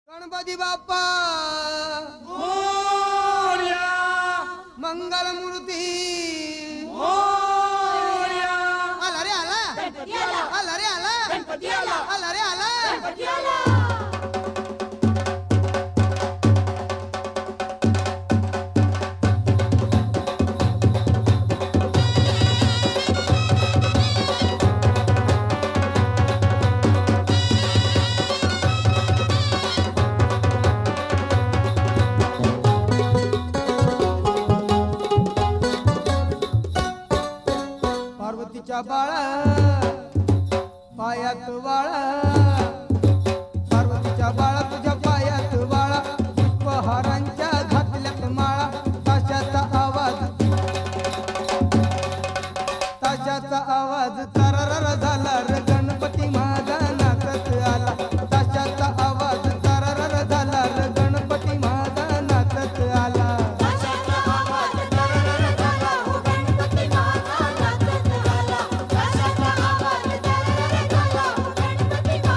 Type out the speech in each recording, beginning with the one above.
गणपती बाप्पा मोरया, मंगल मूर्ती मोरया, आला रे आला गणपती आला, आला रे आला गणपती आला, आला रे आला गणपती आला. पार्वतीच्या बाळा पायात वाळा पार्वतीच्या बाळा तुझ्या पायात वाळा पुष्पहारांच्या घातल्यात माळा ताशाचा आवाज तररर झाला रे गणपती माझा नाचत आला ताशाचा आवाज तररर झाला रे गणपती माझा नाचत आला ताशाचा आवाज तररर झाला, हो गणपती माझा नाचत आला. ताशाचा आवाज तररर झाला, हो गणपती माझा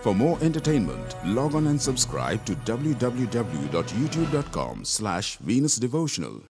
For more entertainment, log on and subscribe to www.youtube.com/Venus Devotional.